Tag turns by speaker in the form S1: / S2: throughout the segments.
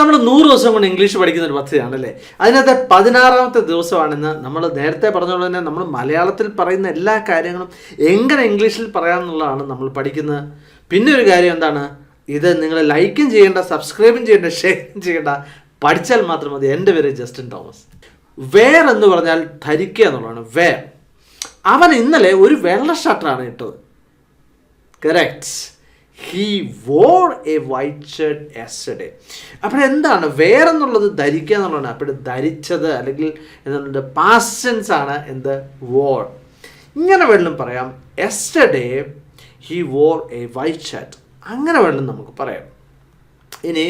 S1: നമ്മൾ 100 ദിവസം കൊണ്ട് ഇംഗ്ലീഷ് പഠിക്കുന്ന ഒരു പദ്ധതിയാണല്ലേ. അതിനകത്തെ 16ാമത്തെ ദിവസമാണെന്ന് നമ്മൾ നേരത്തെ പറഞ്ഞതുപോലെ തന്നെ നമ്മൾ മലയാളത്തിൽ പറയുന്ന എല്ലാ കാര്യങ്ങളും എങ്ങനെ ഇംഗ്ലീഷിൽ പറയാമെന്നുള്ളതാണ് നമ്മൾ പഠിക്കുന്നത്. പിന്നെ ഒരു കാര്യം എന്താണ്, ഇത് നിങ്ങൾ ലൈക്കും ചെയ്യേണ്ട, സബ്സ്ക്രൈബും ചെയ്യേണ്ട, ഷെയറും ചെയ്യേണ്ട, പഠിച്ചാൽ മാത്രം മതി. എൻ്റെ പേര് ജസ്റ്റിൻ തോമസ്. വെയർ എന്ന് പറഞ്ഞാൽ ധരിക്കുക എന്നുള്ളതാണ്. വെയർ. അവൻ ഇന്നലെ ഒരു വെള്ള ഷർട്ടാണ് ഇട്ടത്. Correct. He wore a white shirt yesterday. അപ്പോൾ എന്താണ് വെയർ എന്നുള്ളത്? ധരിക്കുക എന്നുള്ളതാണ്. അപ്പോൾ ധരിച്ചത് അല്ലെങ്കിൽ എന്തുണ്ട് പാസ്റ്റ് ടെൻസ് ആണ് എന്ത്? വോർ. ഇങ്ങനെ വേണം പറയാം. Yesterday he wore a white shirt. അങ്ങനെ വേണം നമുക്ക് പറയാം. ഇനി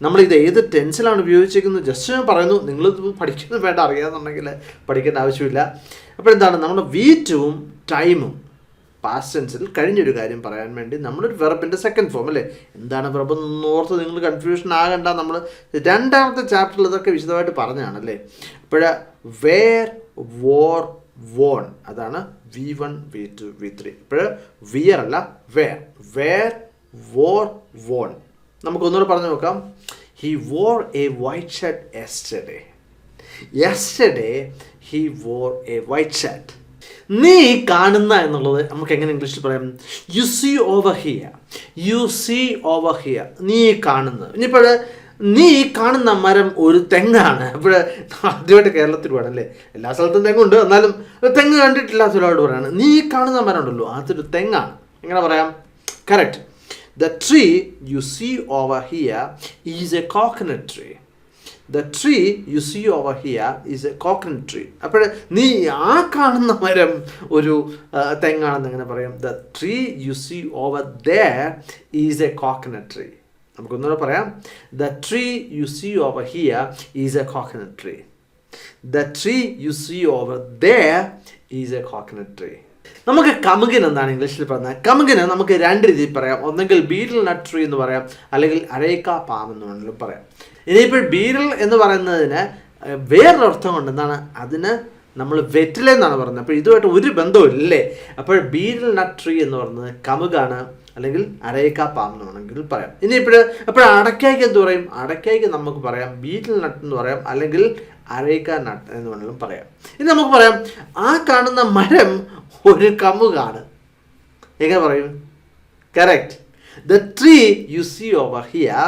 S1: നമ്മളിത് ഏത് ടെൻസിലാണ് ഉപയോഗിച്ചിരിക്കുന്നത് ജസ്റ്റ് ഞാൻ പറയുന്നു. നിങ്ങളിത് പഠിക്കുന്നത് വേണ്ട, അറിയാമെന്നുണ്ടെങ്കിൽ പഠിക്കേണ്ട ആവശ്യമില്ല. അപ്പോൾ എന്താണ് നമ്മൾ വീറ്റും ടൈമും പാസ്റ്റ് ടെൻസിൽ കഴിഞ്ഞൊരു കാര്യം പറയാൻ വേണ്ടി നമ്മളൊരു വെർബിൻ്റെ സെക്കൻഡ് ഫോം അല്ലേ. എന്താണ് വെർബ് എന്നോർത്ത് നിങ്ങൾ കൺഫ്യൂഷൻ ആകണ്ട. നമ്മൾ 2ാമത്തെ ചാപ്റ്ററിൽ ഇതൊക്കെ വിശദമായിട്ട് പറഞ്ഞാണല്ലേ. അപ്പോൾ വേർ, വോർ, വോൺ, അതാണ് V1, V2, V3. ഇപ്പോൾ വിയർ അല്ല വേർ. Wear, wore, worn. നമുക്കൊന്നുകൂടെ പറഞ്ഞു നോക്കാം. He wore a white shirt yesterday. Yesterday he wore a white shirt. നീ കാണുന്ന എന്നുള്ളത് നമുക്ക് എങ്ങനെ ഇംഗ്ലീഷിൽ പറയാം? You see over here. You see over here. നീ കാണുന്നത്. ഇനിയിപ്പോൾ നീ കാണുന്ന മരം ഒരു തെങ്ങാണ്. അപ്പോൾ ആദ്യമായിട്ട് കേരളത്തിൽ വേണമല്ലേ, എല്ലാ സ്ഥലത്തും തെങ്ങുണ്ട്, എന്നാലും തെങ്ങ് കണ്ടിട്ടില്ലാത്ത ഒരാളോട് പറയാണ് നീ കാണുന്ന മരം ഉണ്ടല്ലോ അതൊരു തെങ്ങാണ്. എങ്ങനെ പറയാം? Correct. The tree you see over here is a coconut tree. The tree you see over here is a coconut tree. അപ്പോൾ നീ ആ കാണുന്ന മരം ഒരു തെങ്ങാണെന്ന് എങ്ങനെ പറയാം? The tree you see over there is a coconut tree. നമുക്കൊന്നുകൂടെ പറയാം. The tree you see over here is a coconut tree. The tree you see over there is a coconut tree. നമുക്ക് കമുകിൻ എന്താണ് ഇംഗ്ലീഷിൽ പറഞ്ഞത്? കമുകിന് നമുക്ക് 2 രീതിയിൽ പറയാം. ഒന്നെങ്കിൽ ബീറ്റിൽ നട്ട് ട്രീ എന്ന് പറയാം, അല്ലെങ്കിൽ അരേക്ക പാം എന്ന് വേണമെങ്കിലും പറയാം. ഇനിയിപ്പോൾ ബീറ്റിൽ എന്ന് പറയുന്നതിന് വേറൊരർത്ഥം കൊണ്ട് എന്താണ്, അതിന് നമ്മൾ വെറ്റില എന്നാണ് പറയുന്നത്. അപ്പോൾ ഇതുമായിട്ട് ഒരു ബന്ധമില്ലേ. അപ്പോൾ ബീറ്റിൽ നട്ട് ട്രീ എന്ന് പറയുന്നത് കമുകാണ്, അല്ലെങ്കിൽ അരേക്ക പാം എന്ന് വേണമെങ്കിൽ പറയാം. അപ്പോൾ അടയ്ക്കായ്ക്ക് എന്ത് പറയും? അടയ്ക്കായ്ക്ക് നമുക്ക് പറയാം ബീറ്റിൽ നട്ട് എന്ന് പറയാം, അല്ലെങ്കിൽ അരേക്ക നട്ട് എന്ന് വേണമെങ്കിലും പറയാം. ഇനി നമുക്ക് പറയാം ആ കാണുന്ന മരം ഒരു കമുകാണ്. എങ്ങനെ പറയും? Correct. The tree you see over here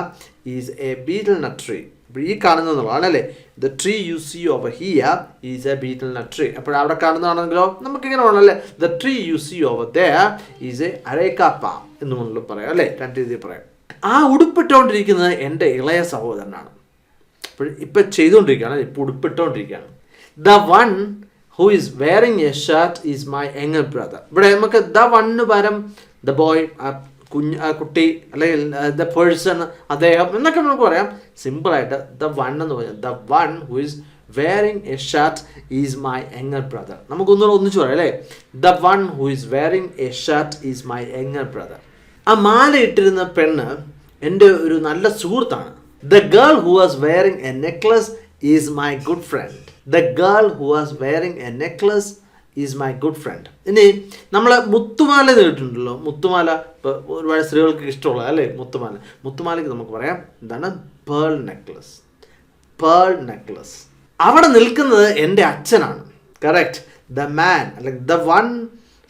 S1: is a betel nut tree. അപ്പോൾ ഈ കാണുന്നതാണ് അല്ലേ. The tree you see over here is a betel nut tree. അപ്പോൾ അവിടെ കാണുന്നതാണെങ്കിലോ നമുക്കിങ്ങനെ വേണമല്ലേ. The tree you see over there is a areca palm എന്ന് വേണമെങ്കിലും പറയാം അല്ലേ. 2 രീതിയിൽ പറയാം. ആ ഉടുപ്പിട്ടുകൊണ്ടിരിക്കുന്നത് എൻ്റെ ഇളയ സഹോദരനാണ്. അപ്പോൾ ഇപ്പം ചെയ്തുകൊണ്ടിരിക്കുകയാണ്, ഇപ്പോൾ ഉടുപ്പിട്ടുകൊണ്ടിരിക്കുകയാണ്. The one who is wearing a shirt is my younger brother. ഇവിടെ നമുക്ക് ദ വണ്ണിന് പകരം ദ ബോയ്, കുട്ടി, അല്ലെങ്കിൽ ദ പേഴ്സൺ, അദ്ദേഹം എന്നൊക്കെ നമുക്ക് പറയാം. സിമ്പിളായിട്ട് ദ വൺ എന്ന് പറയാം. The one who is wearing a shirt is my younger brother. നമുക്കൊന്നുകൂടെ ഒന്നിച്ച് പറയാം അല്ലേ. The one who is wearing a shirt is my younger brother. ആ മാല ഇട്ടിരുന്ന പെണ്ണ് എൻ്റെ ഒരു നല്ല സുഹൃത്താണ്. The girl who was wearing a necklace is my good friend. The girl who was wearing a necklace is my good friend. ഇനി നമ്മൾ മുത്തുമാല കേട്ടിട്ടുണ്ടല്ലോ. മുത്തുമാല ഇപ്പോൾ ഒരുപാട് സ്ത്രീകൾക്ക് ഇഷ്ടമുള്ള അല്ലേ മുത്തുമാല. മുത്തുമാലയ്ക്ക് നമുക്ക് പറയാം എന്താണ്? Pearl necklace. Pearl necklace. അവിടെ നിൽക്കുന്നത് എൻ്റെ അച്ഛനാണ്. കറക്റ്റ്. ദ മാൻ അല്ലെങ്കിൽ the one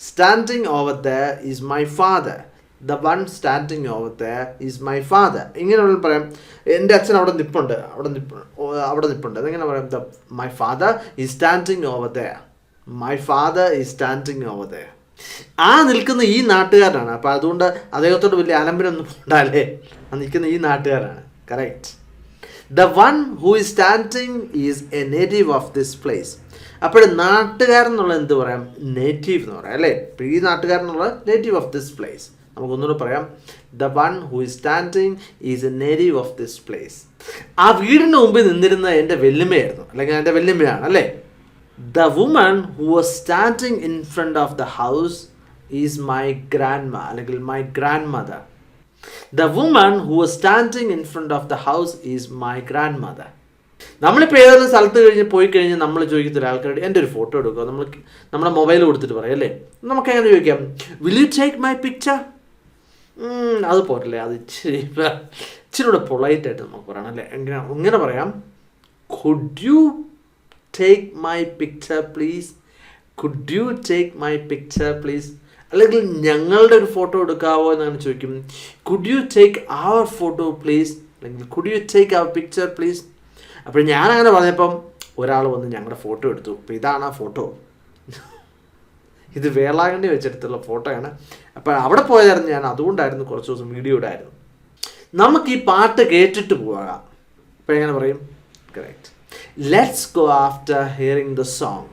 S1: standing over there is my father. The one standing over there is my father. ഇങ്ങനെ പറയാം എൻ്റെ അച്ഛൻ അവിടെ നിൽപ്പുണ്ട്. അതെങ്ങനെ പറയാം? My father is standing over there. My father is standing over there. ആ നിൽക്കുന്ന ഈ നാട്ടുകാരനാണ്. അപ്പോൾ അതുകൊണ്ട് അദ്ദേഹത്തോട് വലിയ അലമ്പനൊന്നും പോണ്ടല്ലേ. ആ നിൽക്കുന്ന ഈ നാട്ടുകാരാണ്. Correct. The one who is standing is A native of this place. അപ്പോൾ നാട്ടുകാരൻ എന്നുള്ളത് എന്ത് പറയാം? നേറ്റീവ് എന്ന് പറയാം അല്ലേ. ഇപ്പോൾ ഈ നാട്ടുകാരൻ എന്നുള്ളത് നേറ്റീവ് ഓഫ് ദിസ് പ്ലേസ്. നമുക്കൊന്നുകൂടെ പറയാം. The one who is standing is A native of this place. ആ വീടിന് മുമ്പിൽ നിന്നിരുന്ന എൻ്റെ വെല്ലുമ്മയായിരുന്നു, അല്ലെങ്കിൽ എൻ്റെ വെല്ലുമ്മയാണ് അല്ലേ. The woman who was standing in front of the house is my grandma, അല്ലെങ്കിൽ my grandmother. The woman who was standing in front of the house is my grandmother. നമ്മളിപ്പോൾ ഏതെങ്കിലും സ്ഥലത്ത് പോയി കഴിഞ്ഞ് നമ്മൾ ചോദിക്കത്തില്ല ആൾക്കാരോട് എൻ്റെ ഒരു ഫോട്ടോ എടുക്കുക. നമ്മുടെ മൊബൈൽ കൊടുത്തിട്ട് പറയാം അല്ലേ. നമുക്ക് എങ്ങനെ ചോദിക്കാം? Will you take my picture? അത് പോരല്ലേ, അത് ഇച്ചിരി ഇച്ചിരി കൂടെ പൊളൈറ്റായിട്ട് നമുക്ക് പറയണം അല്ലേ? എങ്ങനെ പറയാം? Could you take my picture please? Could you take my picture please? അല്ലെങ്കിൽ ഞങ്ങളുടെ ഒരു ഫോട്ടോ എടുക്കാവോ എന്നാണ് ചോദിക്കും. Could you take our photo please? അല്ലെങ്കിൽ could you take our picture please? അപ്പോൾ ഞാനങ്ങനെ പറഞ്ഞപ്പം ഒരാൾ വന്ന് ഞങ്ങളുടെ ഫോട്ടോ എടുത്തു. അപ്പോൾ ഇതാണ് ആ ഫോട്ടോ. ഇത് വേളാങ്കണ്ണി വെച്ചെടുത്തുള്ള ഫോട്ടോയാണ്. അപ്പോൾ അവിടെ പോയതായിരുന്നു ഞാൻ. അതുകൊണ്ടായിരുന്നു കുറച്ച് ദിവസം വീഡിയോ ഇടായിരുന്നു. നമുക്ക് ഈ പാട്ട് കേട്ടിട്ട് പോകാം. അപ്പോൾ എങ്ങനെ പറയും? Correct. Let's go after hearing the song.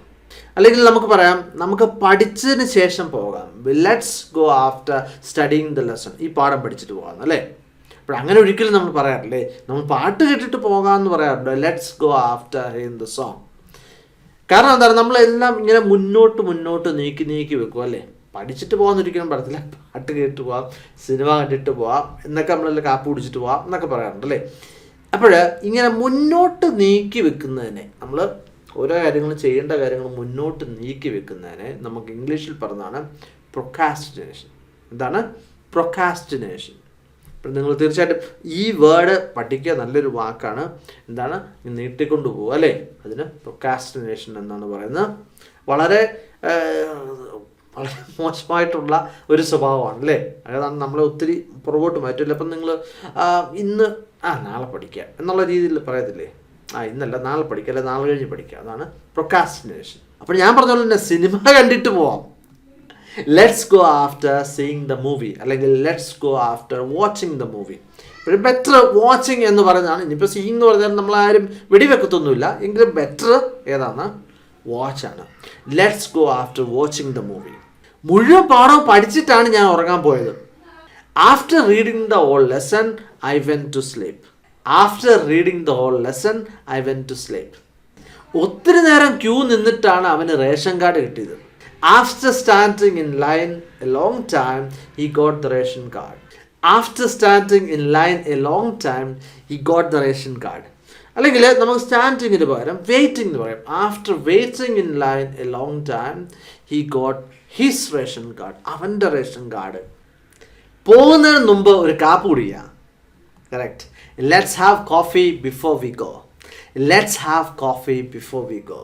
S1: അല്ലെങ്കിൽ നമുക്ക് പറയാം, നമുക്ക് പഠിച്ചതിന് ശേഷം പോകാം. Let's go after studying the lesson. ഈ പാഠം പഠിച്ചിട്ട് പോകാം അല്ലേ? അപ്പോൾ അങ്ങനെ ഒരിക്കലും നമ്മൾ പറയാറില്ലേ? നമ്മൾ പാട്ട് കേട്ടിട്ട് പോകാമെന്ന് പറയാറുണ്ട്. Let's go after hearing the song. കാരണം എന്താണ്? നമ്മളെല്ലാം ഇങ്ങനെ മുന്നോട്ട് നീക്കി വെക്കും അല്ലേ? പഠിച്ചിട്ട് പോകാമെന്നൊരിക്കലും പറയത്തില്ല. പാട്ട് കേട്ട് പോവാം, സിനിമ കണ്ടിട്ട് പോവാം, എന്നൊക്കെ നമ്മളെല്ലാം കാപ്പ് കുടിച്ചിട്ട് പോവാം എന്നൊക്കെ പറയാറുണ്ട് അല്ലേ? അപ്പോൾ ഇങ്ങനെ മുന്നോട്ട് നീക്കി വെക്കുന്നതിനെ, നമ്മൾ ഓരോ കാര്യങ്ങളും ചെയ്യേണ്ട കാര്യങ്ങൾ മുന്നോട്ട് നീക്കി വെക്കുന്നതിനെ നമുക്ക് ഇംഗ്ലീഷിൽ പറഞ്ഞതാണ് പ്രൊക്കാസ്റ്റിനേഷൻ. എന്താണ് പ്രൊക്കാസ്റ്റിനേഷൻ? അപ്പം നിങ്ങൾ തീർച്ചയായിട്ടും ഈ വേർഡ് പഠിക്കുക. നല്ലൊരു വാക്കാണ്. എന്താണ്? നീട്ടിക്കൊണ്ട് പോകുക അല്ലേ? അതിന് പ്രൊക്കാസ്റ്റിനേഷൻ എന്നാണ് പറയുന്നത്. വളരെ മോശമായിട്ടുള്ള ഒരു സ്വഭാവമാണ് അല്ലേ? അതാണ് നമ്മളെ ഒത്തിരി പുറകോട്ട് മാറ്റില്ല. അപ്പം നിങ്ങൾ ഇന്ന് നാളെ പഠിക്കുക എന്നുള്ള രീതിയിൽ പറയത്തില്ലേ? ഇന്നല്ല നാളെ പഠിക്കുക, അല്ലെ നാളെ കഴിഞ്ഞ് പഠിക്കുക. അതാണ് പ്രൊക്കാസ്റ്റിനേഷൻ. അപ്പോൾ ഞാൻ പറഞ്ഞ പോലെ തന്നെ സിനിമ കണ്ടിട്ട് പോവാം. Let's go after seeing the movie, അല്ലെങ്കിൽ let's go after watching the movie. ഒരു ബെറ്റർ വാച്ചിങ് എന്ന് പറയുന്നതാണ്. ഇനിയിപ്പോൾ സീയിങ് എന്ന് പറഞ്ഞാൽ നമ്മളാരും വെടിവെക്കത്തൊന്നുമില്ല, എങ്കിലും ബെറ്റർ ഏതാണ്? വാച്ചാണ്. Let's go after watching the movie. മുഴുവൻ പാഠവും പഠിച്ചിട്ടാണ് ഞാൻ ഉറങ്ങാൻ പോയത്. After reading the whole lesson I went to sleep. After reading the whole lesson I went to sleep. ഒത്തിരി നേരം ക്യൂ നിന്നിട്ടാണ് അവന് റേഷൻ കാർഡ് കിട്ടിയത്. After standing in line a long time, he got the ration card. After standing in line a long time, he got the ration card. അല്ലെങ്കിൽ നമുക്ക് സ്റ്റാൻഡിങ്ങിന് പകരം waiting എന്ന് പറയാം. After waiting in line A long time he got his ration card. അവൻ്റെ ration card. പോകുന്നതിന് മുമ്പ് ഒരു കാപ്പ് കുടിക്കുക. Correct. Let's have coffee before we go. Let's have coffee before we go.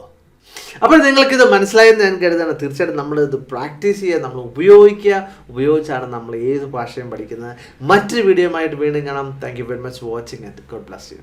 S1: അപ്പോൾ നിങ്ങൾക്കിത് മനസ്സിലായെന്ന് ഞാൻ കരുതാണ്. തീർച്ചയായിട്ടും നമ്മളിത് പ്രാക്ടീസ് ചെയ്യുക, നമ്മൾ ഉപയോഗിച്ചാണ് നമ്മൾ ഏത് ഭാഷയും പഠിക്കുന്നത്. മറ്റൊരു വീഡിയോ ആയിട്ട് വീണ്ടും കാണാം. Thank you very much for watching and God bless you.